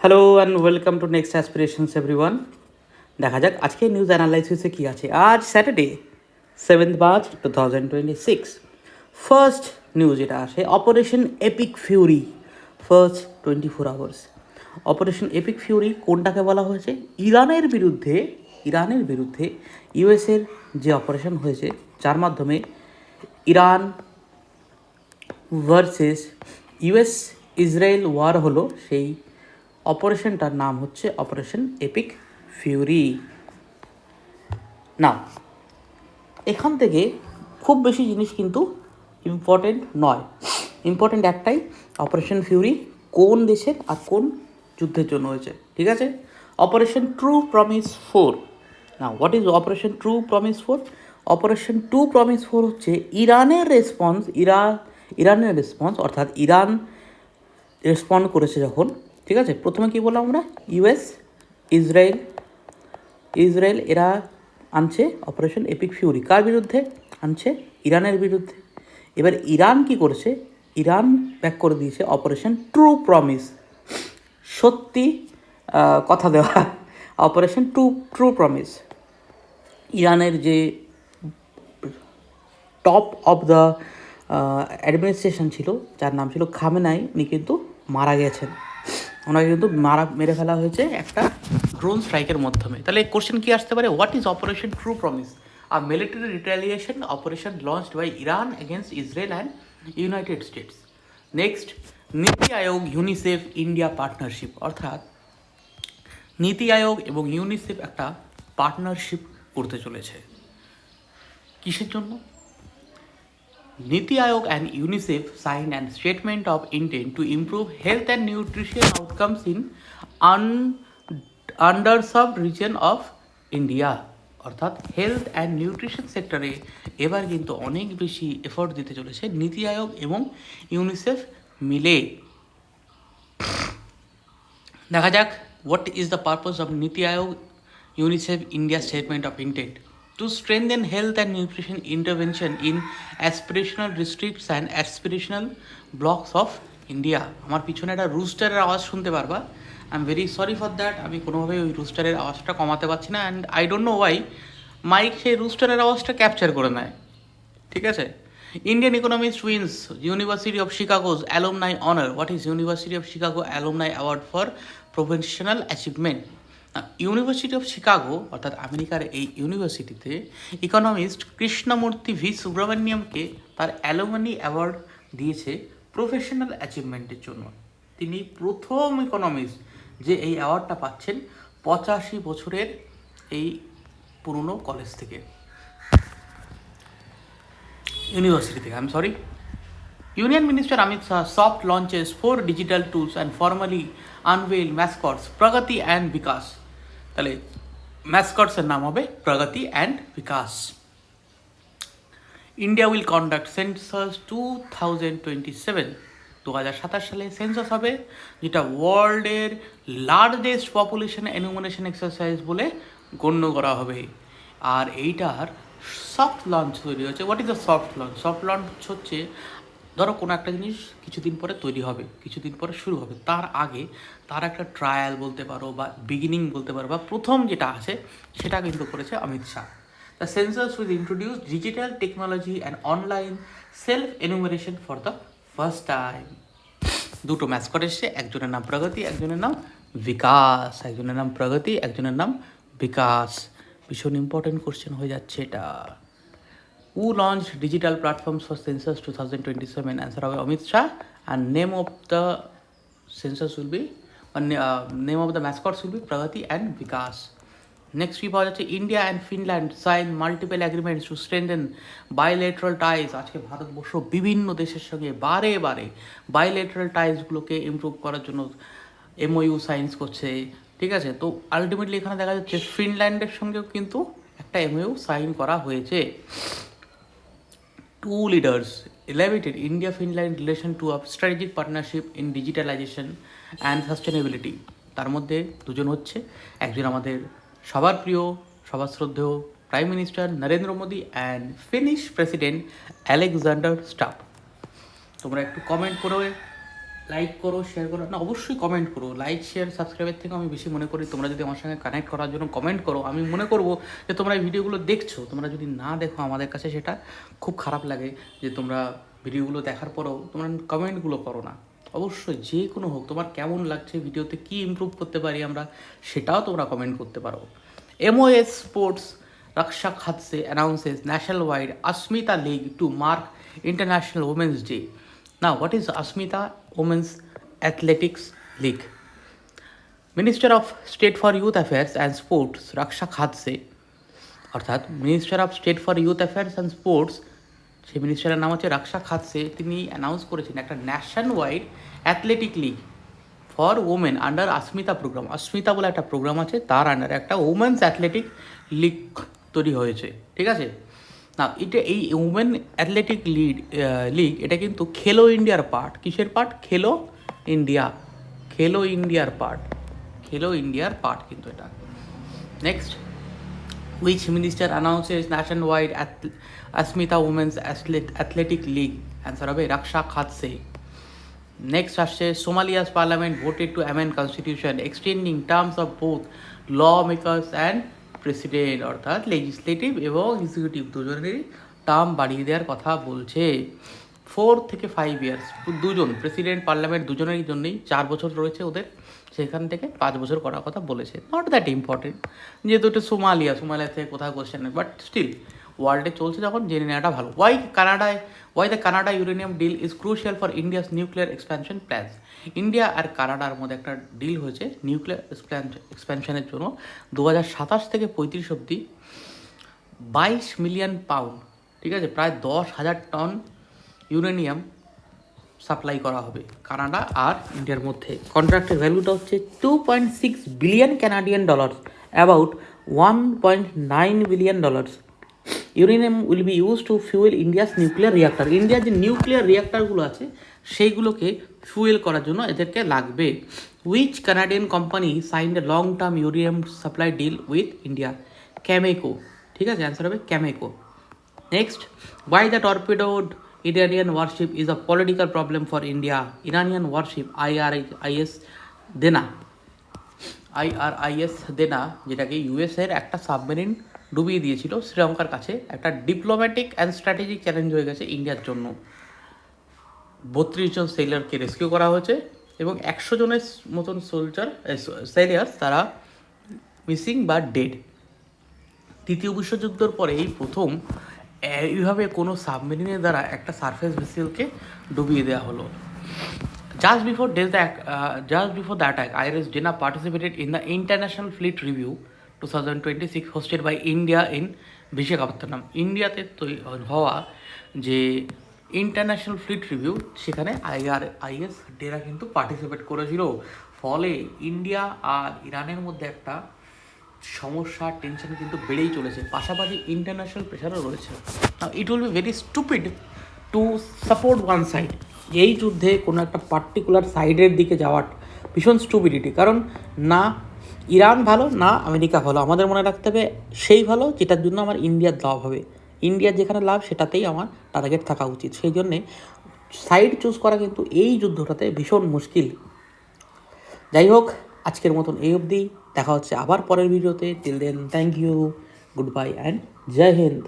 Hello and welcome to next aspirations everyone. দেখা যাক আজকে নিউজ অ্যানালাইসিসে কী আছে। আজ স্যাটারডে 7 মার্চ 2026। ফার্স্ট নিউজ যেটা আসে, operation epic Fury first 24 hours. Operation epic Fury কোনটাকে বলা হয়েছে? ইরানের বিরুদ্ধে ইউএসের যে অপারেশন হয়েছে, যার মাধ্যমে Iran versus US Israel war হলো, সেই অপারেশনটার নাম হচ্ছে অপারেশন এপিক ফিউরি। না, এখান থেকে খুব বেশি জিনিস কিন্তু ইম্পর্টেন্ট নয়। ইম্পর্টেন্ট একটাই, অপারেশন ফিউরি কোন দেশের আর কোন যুদ্ধের জন্য হয়েছে। ঠিক আছে, অপারেশন ট্রু প্রমিস 4। না, what is operation true promise 4? Operation true promise 4 হচ্ছে ইরানের রেসপন্স, অর্থাৎ ইরান রেসপন্ড করেছে যখন। ঠিক আছে, প্রথমে কী বললাম আমরা? ইসরায়েল এরা আনছে অপারেশন এপিক ফিউরি। কার বিরুদ্ধে আনছে? ইরানের বিরুদ্ধে। এবার ইরান কি করেছে? ইরান ব্যাক করে দিয়েছে অপারেশন ট্রু প্রমিস, সত্যি কথা দেওয়া। Operation true promise. ইরানের যে টপ অফ দ্য অ্যাডমিনিস্ট্রেশন ছিল, যার নাম ছিল খামেনাই, উনি কিন্তু মারা গেছেন। ওনাকে কিন্তু মেরে ফেলা হয়েছে একটা ড্রোন স্ট্রাইকের মাধ্যমে। তাহলে কোশ্চেন কী আসতে পারে? What is operation true promise? A military retaliation operation launched by Iran against Israel and United States. Next, NITI Aayog UNICEF India partnership, অর্থাৎ নীতি আয়োগ এবং ইউনিসেফ একটা পার্টনারশিপ করতে চলেছে। কিসের জন্য? Niti Aayog and UNICEF signed a statement of intent to improve health and nutrition outcomes in underserved region of India. অর্থাৎ health and nutrition সেক্টরে এবার কিন্তু অনেক বেশি এফোর্ট দিতে চলেছে নীতি আয়োগ এবং ইউনিসেফ মিলে। দেখা যাক what is the purpose of NITI Aayog UNICEF India statement of intent to strengthen health and nutrition intervention in aspirational districts and aspirational blocks of India. আমার পিছনে একটা রুস্টারের আওয়াজ শুনতে পারবা। I am very sorry for that. আমি কোনোভাবে ওই রুস্টারের আওয়াজটা কমাতে পারছি না, and I don't know why mic সেই রুস্টারের আওয়াজটা ক্যাপচার করে নেয়। ঠিক আছে, Indian economist wins University of Chicago's alumni honour. What is University of Chicago alumni award for professional achievement? University of Chicago, অর্থাৎ আমেরিকার এই ইউনিভার্সিটিতে ইকোনমিস্ট কৃষ্ণমূর্তি ভি সুব্রমণ্যমকে তার অ্যালুমনি অ্যাওয়ার্ড দিয়েছে প্রফেশনাল অ্যাচিভমেন্টের জন্য। তিনি প্রথম ইকোনমিস্ট যে এই অ্যাওয়ার্ডটা পাচ্ছেন 85 বছরের এই পুরনো কলেজ থেকে, ইউনিভার্সিটি থেকে। Union Minister Amit Shah soft launches 4 digital tools and formally unveil mascots Pragati and Vikas. তাহলে ম্যাসকটসের নাম হবে Pragati and Vikas. India will conduct census 2027। 2027 সালে সেন্সাস হবে, যেটা ওয়ার্ল্ডের লার্জেস্ট পপুলেশন এনুমারেশন এক্সারসাইজ বলে গণ্য করা হবে। আর এইটার সফট লঞ্চ তৈরি হচ্ছে। What is the soft launch? Soft launch হচ্ছে, ধরো কোনো একটা জিনিস কিছুদিন পরে তৈরি হবে, কিছুদিন পরে শুরু হবে, তার আগে তার একটা ট্রায়াল বলতে পারো বা বিগিনিং বলতে পারো, বা প্রথম যেটা আছে সেটা কিন্তু করেছে Amit Shah. The census will introduce digital technology and online self enumeration for the first time. দুটো ম্যাসকট এসছে, একজনের নাম প্রগতি, একজনের নাম বিকাশ। একজনের নাম প্রগতি, একজনের নাম বিকাশ। ভীষণ ইম্পর্টেন্ট কোশ্চেন হয়ে যাচ্ছে এটা। Who launched digital platforms for census 2027? Answer হবে Amit Shah, and name of the census will be, name of the mascots will be Pragati and Vikas. Next কি পাওয়া যাচ্ছে? India and Finland sign multiple agreements to strengthen bilateral ties. আজকে ভারতবর্ষ বিভিন্ন দেশের সঙ্গে বারে bilateral টাইজগুলোকে improve করার জন্য এমওইউ সাইন্স করছে। ঠিক আছে, তো আলটিমেটলি এখানে দেখা যাচ্ছে ফিনল্যান্ডের সঙ্গেও কিন্তু একটা এমওইউ সাইন করা হয়েছে। Two leaders elevated India-Finland relation to a strategic partnership in digitalization and sustainability. তার মধ্যে দুজন হচ্ছে, একজন আমাদের সবার প্রিয়, সবার শ্রদ্ধেয় prime minister Narendra Modi and finish president Alexander stub. তোমরা একটু কমেন্ট করে লাইক করো, শেয়ার করো, না অবশ্যই কমেন্ট করো। লাইক, শেয়ার, সাবস্ক্রাইবের থেকে আমি বেশি মনে করি তোমরা যদি আমার সঙ্গে কানেক্ট করার জন্য কমেন্ট করো, আমি মনে করবো যে তোমরা এই ভিডিওগুলো দেখছো। তোমরা যদি না দেখো, আমাদের কাছে সেটা খুব খারাপ লাগে যে তোমরা ভিডিওগুলো দেখার পরেও তোমরা কমেন্টগুলো করো না। অবশ্যই যে কোনো হোক, তোমার কেমন লাগছে, ভিডিওতে কী ইমপ্রুভ করতে পারি আমরা, সেটাও তোমরা কমেন্ট করতে পারো। MOS Sports Raksha Khatse announces nationwide Asmita League to mark International Women's Day. Now, what is Asmita Women's Athletics League? Minister of State for Youth Affairs and Sports Raksha Khatse, অর্থাৎ minister of state for youth affairs and sports, সেই মিনিস্টারের নাম হচ্ছে রাক্ষা খাতসে, তিনি announce করেছেন একটা nationwide athletic league for women under Asmita programme. Asmita বলে একটা প্রোগ্রাম আছে, তার আন্ডারে একটা ওমেন্স অ্যাথলেটিক লিগ তৈরি হয়েছে। ঠিক আছে না, এটা এই ওমেন অ্যাথলেটিক লিগ এটা কিন্তু খেলো ইন্ডিয়ার পার্ট। কিসের পার্ট? খেলো ইন্ডিয়ার পার্ট কিন্তু এটা। Next, which minister announces nationwide Asmita Women's Athletic League? Answer হবে Raksha Khatse. Next আসছে, Somalia's parliament voted to amend constitution extending terms of both lawmakers and president, অর্থাৎ লেজিসলেটিভ এবং এক্সিকিউটিভ দুজনেরই টার্ম বাড়িয়ে দেওয়ার কথা বলছে। 4 থেকে 5 ইয়ার্স, দুজন প্রেসিডেন্ট পার্লামেন্ট দুজনেরই জন্যই 4 বছর রয়েছে ওদের, সেখান থেকে 5 বছর করার কথা বলেছে। নট দ্যাট ইম্পর্টেন্ট, যেহেতু এটা সোমালিয়া থেকে কোথাও কোশ্চেন নেই, বাট স্টিল ওয়ার্ল্ডে চলছে যখন জেনে নেওয়াটা ভালো। Why the Canada uranium deal is crucial for India's nuclear expansion plans. India আর কানাডার মধ্যে একটা ডিল হয়েছে নিউক্লিয়ার এক্সপ্যানশনের জন্য 2027 থেকে 35 অবধি 22 মিলিয়ন পাউন্ড, ঠিক আছে, প্রায় 10,000 টন ইউরেনিয়াম সাপ্লাই করা হবে কানাডা আর ইন্ডিয়ার মধ্যে। কন্ট্রাক্টের ভ্যালুটা হচ্ছে 2.6 billion Canadian dollars, about $1.9 billion. Uranium will be use to fuel India's nuclear reactor. ইন্ডিয়ার যে নিউক্লিয়ার রিয়াক্টারগুলো আছে সেইগুলোকে ফুয়েল করার জন্য এদেরকে লাগবে। Which Canadian company signed a long term uranium supply deal with India? Cameco. ঠিক আছে, অ্যান্সার হবে Cameco. Next, why the torpedoed Iranian warship is a political problem for India? Iranian warship IRIS দেনা, যেটাকে ইউএসের একটা সাবমেরিন ডুবিয়ে দিয়েছিল শ্রীলঙ্কার কাছে, একটা ডিপ্লোম্যাটিক অ্যান্ড স্ট্র্যাটেজিক চ্যালেঞ্জ হয়ে গেছে ইন্ডিয়ার জন্য। 32 জন সেলারকে রেস্কিউ করা হয়েছে এবং 100 জনের মতন সেলিয়ার্স তারা মিসিং বা ডেড। তৃতীয় বিশ্বযুদ্ধের পরে এই প্রথম এইভাবে কোনো সাবমেরিনের দ্বারা একটা সারফেস ভেসেলকে ডুবিয়ে দেওয়া হলো। Just before the attack, IRS Dena participated in the International Fleet Review 2026 hosted by India in Visakhapatnam. ইন্ডিয়াতে হওয়া যে ইন্টারন্যাশনাল ফ্লিট রিভিউ, সেখানে IRIS ডেনা কিন্তু পার্টিসিপেট করেছিল। ফলে ইন্ডিয়া আর ইরানের মধ্যে একটা সমস্যা, টেনশন কিন্তু বেড়েই চলেছে, পাশাপাশি ইন্টারন্যাশনাল প্রেশারও রয়েছে। It will be very stupid to support one side. এই যুদ্ধে কোনো একটা পার্টিকুলার সাইডের দিকে যাওয়ার ভীষণ স্টুপিডিটি, কারণ না ইরান ভালো না আমেরিকা ভালো। আমাদের মনে রাখতে হবে সেই ভালো যেটার জন্য আমার ইন্ডিয়ার লাভ হবে, ইন্ডিয়ার যেখানে লাভ সেটাতেই আমার টার্গেট থাকা উচিত। সেই জন্যে সাইড চুজ করা কিন্তু এই যুদ্ধটাতে ভীষণ মুশকিল। যাই হোক, আজকের মতন এই অবধি, দেখা হচ্ছে আবার পরের ভিডিওতে। Till then, thank you, goodbye and Jai Hind.